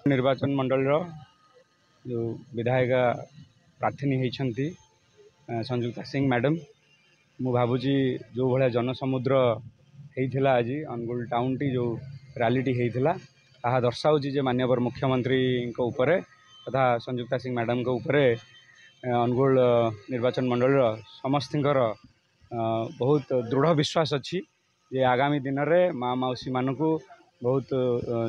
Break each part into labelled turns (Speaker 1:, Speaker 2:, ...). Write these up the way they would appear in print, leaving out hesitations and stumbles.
Speaker 1: निर्वाचन मंडल जो विधायक प्रार्थनी होती संजुक्ता सिंह मैडम मु भावुची जो भाया जनसमुद्र होता आज अनुगुल टाउन टी जो रैलीटी होता ताहा दर्शाऊँ जे माननीय मुख्यमंत्री तथा संजुक्ता सिंह मैडम अनुगुल निर्वाचन मंडल समस्त बहुत दृढ़ विश्वास अच्छी जे आगामी दिन में माँ मौसी मान को बहुत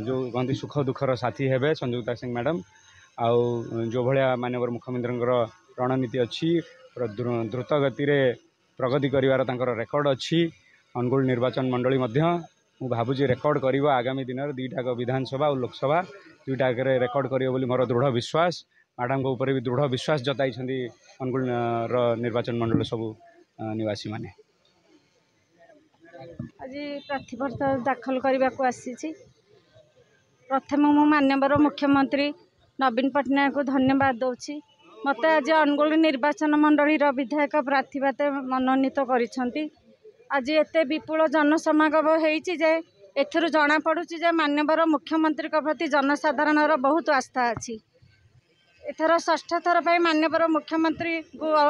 Speaker 1: जो कहते सुख दुखर साथी हेबे संजुक्ता सिंह मैडम आउ जो भाया माननीय मुख्यमंत्री रणनीति अच्छी द्रुत गति प्रगति कर रेकर्ड अच्छी अनुगुल निर्वाचन मंडली मु भावुची रेकर्ड कर आगामी दिन में दुईटाक विधानसभा और लोकसभा दुईटाक रेकर्ड कर मोर दृढ़ विश्वास मैडम को ऊपर भी दृढ़ विश्वास जताई अनुगुल निर्वाचन मंडल सब निवासी माने
Speaker 2: आज प्रार्थीपत्र दाखल करने को आसी प्रथम मु माननीय मुख्यमंत्री नवीन पट्टनायक को धन्यवाद दूची मत आज अनुगुल निर्वाचन मंडली विधायक प्रार्थी भाते मनोनीत करिसेंती आज एते विपुल जनसमागम होईची जे एथरु जना पड़ुची जे माननीय मुख्यमंत्री प्रति जनसाधारण बहुत आस्था अच्छी एथर षष्ठ थर पर माननीय मुख्यमंत्री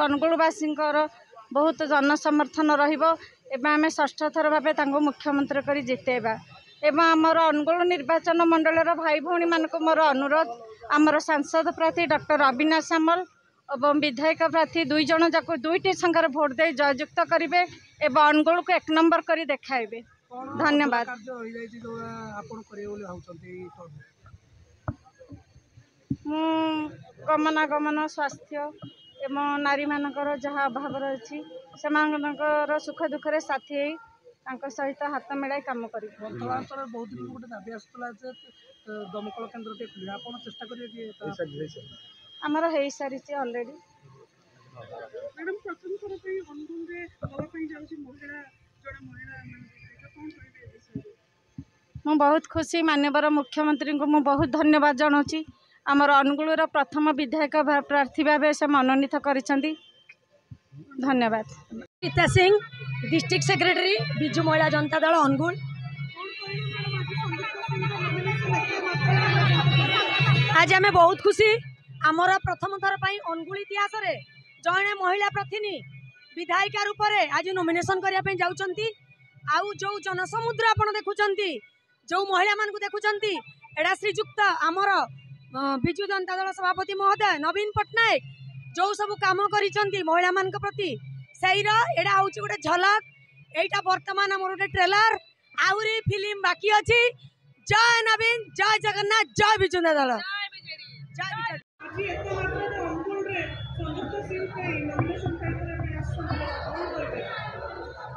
Speaker 2: अनुगुलवासी बहुत जनसमर्थन रमें षष्ठ थर भाव मुख्यमंत्री कर जितेबा एवं आमर अनुगुल निर्वाचन मंडल भाई भौणी मानक मोर अनुरोध आमर सांसद प्रार्थी डॉक्टर अविनाश सामल और विधायक प्रार्थी दुई जन जाक दुईटी संख्यार भोट दे जययुक्त करेंगे एवं अनुगुल को एक नंबर कर देखाइबे। धन्यवाद। गमनागमन स्वास्थ्य एवं नारी मानकर जहाँ अभाव रही से सुख दुखे साथी सहित हाथ मिलाई कम कर
Speaker 3: दमकल केन्द्र चेष्टा करेंगे
Speaker 2: आमर हो सारी अलरेडी
Speaker 3: मैडम प्रथम थर
Speaker 2: मु बहुत खुशी माननीय मुख्यमंत्री को मु बहुत धन्यवाद जनाऊँगी आमर अनुगुल प्रथम विधायक प्रार्थी भाव से मनोनीत करिसेंती। धन्यवाद।
Speaker 4: गीता सिंह डिस्ट्रिक्ट सेक्रेटरी बिजु महिला जनता दल अनुगुल। आज आम बहुत खुशी आमर प्रथम थर पर अनुगुल इतिहास रे जड़े महिला प्रार्थी विधायिका रूप से आज नॉमिनेशन करने जाउछंती आउ जो जनसमुद्र आपन देखुचंती जो महिला मान देखुचंती एडा श्रीजुक्त आमर बिजु जनता दल सभापति महोदय नवीन पट्टनायक जो सब काम करिसंती महिला मान प्रति सहीरा एडा हूँ गोटे झलक एटा वर्तमान आम गोटे ट्रेलर आहरी फिल्म बाकी अच्छी। जय नवीन जय जगन्नाथ जय बिजु जनता दल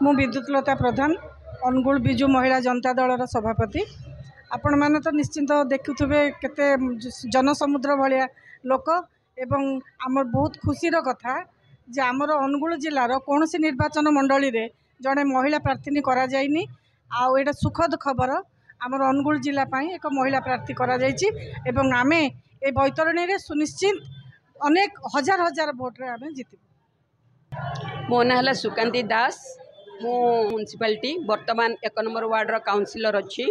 Speaker 5: मु विद्युतलता प्रधान अनुगुल बिजु महिला जनता दल सभापति आपण मैंने तो निश्चिंत देखुवे केते जनसमुद्र भाया लोक एवं आमर बहुत खुशीर कथा जे आमर अनुगुल जिलार कौन सी निर्वाचन मंडली रे जड़े महिला प्रार्थी करा जाइनी आउ एटा सुखद खबर आमर अनुगुल जिला पाई एक महिला प्रार्थी करा जाइछि एवं आमे ए बैतरणी रे सुनिश्चित अनेक हजार हजार भोट रे आमे जितबु।
Speaker 6: मो ना सुकांती दास मु म्युनिसिपालिटी वर्तमान 1 नंबर वार्ड रो काउंसिलर अच्छी।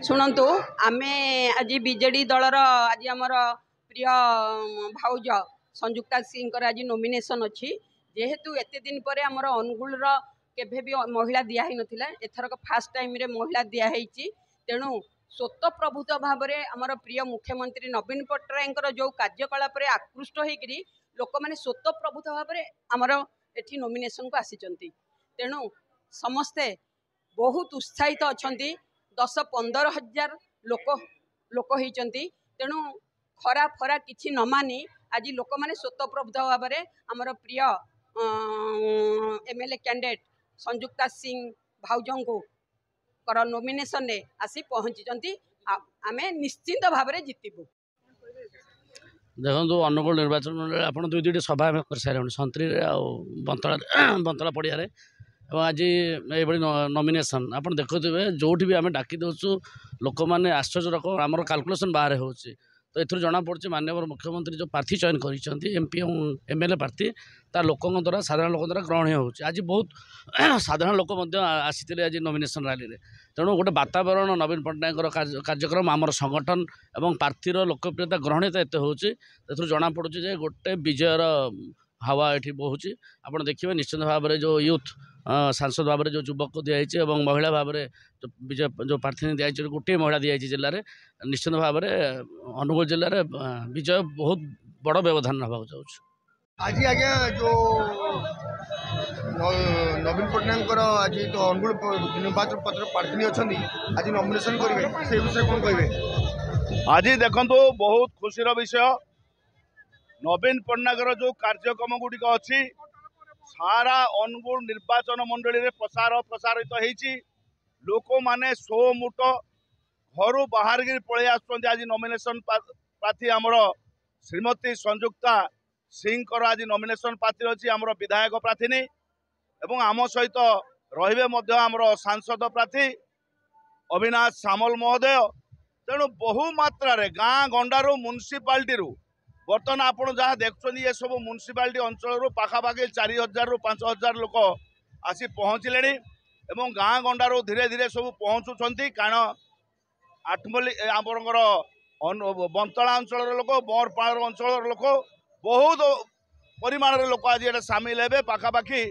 Speaker 6: शुणु आमे आज बीजेडी दलर आज आमर प्रिय भाउज संजुक्ता सिंह आज नॉमिनेशन अच्छी जेहेतु एते दिन पर आमर अनुगुल केभे भी महिला दिया नथिला एथरक फास्ट टाइम रे महिला दिया तेणु स्वतः प्रभुत्व भाव में आमर प्रिय मुख्यमंत्री नवीन पट्टनायक जो कार्यकलाप आकृष्ट होकर लोक मैंने स्वतः प्रभुत्व भाव में आमर एठी नॉमिनेशन को आसीचंती तेणु समस्ते बहुत उत्साहित अच्छा 10-15 हजार लोक होती तेणु खरा फरा किसी न मानी आज लोक मैंने स्वतः प्रभुत्व भाव में आमर प्रिय एमएलए कैंडिडेट संजुक्ता सिंह भाउजों को नॉमिनेशन ने आसी पहुँची आम निश्चिंत भाव में जितबू।
Speaker 7: देखो अनुगुल निर्वाचन मंडल आप दुईटी सभा कर सारे संतरी बंतला पड़िया आज ये नॉमिनेशन आप देखुए जो भी आम डाकी दौचु लोक मैंने आश्चर्य रकम आमर कैलकुलेशन बाहर हो तो एथुर जना पड़े माननीय मुख्यमंत्री जो प्रार्थी चयन कर एमपी और एमएलए प्रार्थी तार लोकों द्वारा साधारण लोक द्वारा ग्रहणीय हो आज बहुत साधारण लोक आसी आज नॉमिनेशन रैली रे तेणु गोटे वातावरण नवीन पट्टनायक कार्यक्रम आमर संगठन और प्रार्थीर लोकप्रियता ग्रहणीयता एत हो जना पड़े गोटे विजयर हावा ये बहुची आप देखिए निश्चित भाव में जो यूथ सांसद भाव में जो युवक को दिखाई और महिला भाव में जो विजय जो प्रार्थी दिखाई गोटे महिला दिखाई जिले में निश्चित भाव में अनुगुल जिले में विजय बहुत बड़ व्यवधान होगा चाहिए
Speaker 8: आज आज्ञा जो नवीन पट्टनायक आज तो अनुगुल निर्वाचन पत्र प्रार्थी अच्छा आज नॉमिनेशन करेंगे से विषय कौन कहे
Speaker 9: आज देखो बहुत खुशी विषय नवीन पट्टनायक जो कार्यक्रम गुड़िक अच्छी सारा अनुगुल निर्वाचन मंडली रे प्रसारित होती लोक माने सो मुट घर बाहर पलि आज नॉमिनेशन प्रार्थी आमर श्रीमती संजुक्ता सिंह आज नॉमिनेशन प्रार्थी अच्छी आमर विधायक प्रार्थी एवं आम सहित रे आमर सांसद प्रार्थी अविनाश सामल महोदय तेणु बहु मात्रा गाँ गंडारू म्युनिसिपालिटी बर्तमान आपड़ जहाँ देखुं ये सब म्युनिसिपालिटी अंचल पाखापाखि 4000 ରୁ 5000 लोक आसी पहुँचले गाँ गंडारू धीरे धीरे सब पहुँचुंट कारण आठमल्ली आमर बंतला अंचल लोक बरपाड़ अंचल लोक बहुत परिमाण लोक आज ये सामिल हे पाखापाखि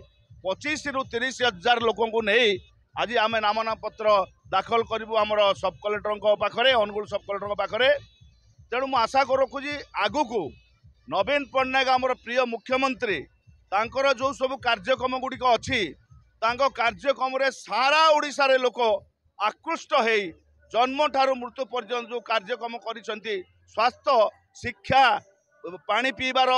Speaker 9: 25 ରୁ 30 हजार लोक नहीं आज आम नामना पत्र दाखल करूँ आमर सब कलेक्टर पाखे अनुगुल सब कलेक्टर पाखे तेणु मु आशा रखुची आगु को नवीन पट्टनायक आमर प्रिय मुख्यमंत्री तांकर जो सब कार्यक्रम गुड़िक अच्छी कार्यक्रम रे सारा ओडिशा रे लोक आकृष्ट हो जन्म ठारू मृत्यु पर्यंत जो कार्यक्रम करिसेंती स्वास्थ्य शिक्षा पानी पीबार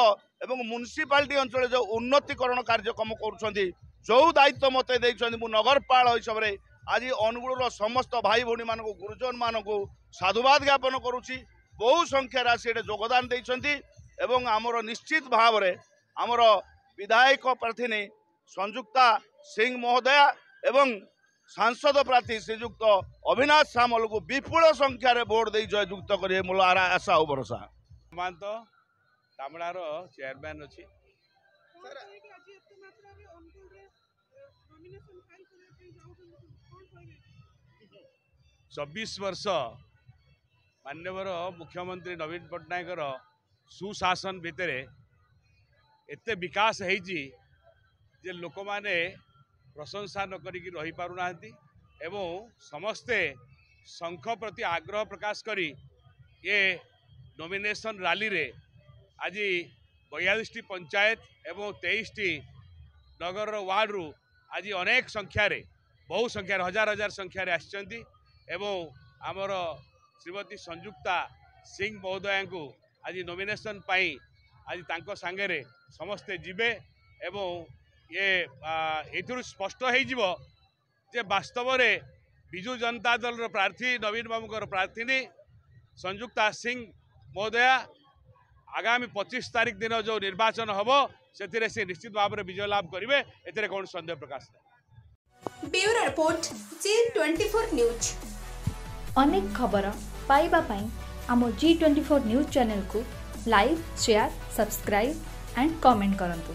Speaker 9: एवं म्युनिसिपालिटी अंचल जो उन्नतीकरण कार्यक्रम करुछंती जो दायित्व मते देइछंती मु नगरपाल हिसाब रे आज अनुगुल समस्त भाई भौणी मानक गुरुजन मानक साधुवाद ज्ञापन करुछि बहु संख्या राशि योगदान देइछंती एवं आमर निश्चित भाव में आमर विधायक प्रार्थी संजुक्ता सिंह महोदया एवं सांसद प्रार्थी श्रीजुक्त अविनाश सामल को विपुल संख्यार भोट दे जययुक्त करेंगे मोर आशा और भरोसा
Speaker 10: तामड़ार चेयरमैन अच्छी 24 वर्ष माननीय मुख्यमंत्री नवीन पट्टनायकर सुशासन भितर एते विकास होती जे लोक माने प्रशंसा न करी रही पारुना एवं समस्ते शंख प्रति आग्रह प्रकाश करी ये नॉमिनेशन रैली रे आज 42 पंचायत एवं 23 नगर वार्ड रु आज अनेक संख्यार बहु संख्यार हजार हजार संख्यार आसिचंती एवं आमर श्रीमती संजुक्ता सिंह महोदया को आज नॉमिनेशन पाई आज तांको सांगेरे समस्ते जीवे एवं ये एथुरु स्पष्ट हो जिवो जे वास्तव में बिजु जनता दल प्रार्थी नवीन बाबूर प्रार्थी संजुक्ता सिंह महोदया आगामी 25 तारीख दिन जो निर्वाचन हम से निश्चित भाव में विजय लाभ करेंगे ए कौन संदेह प्रकाश नहीं।
Speaker 11: ब्यूरो रिपोर्ट G24 न्यूज
Speaker 12: अनेक खबर पाइबा पई आम G24 न्यूज चैनल को like share subscribe and comment करंतु।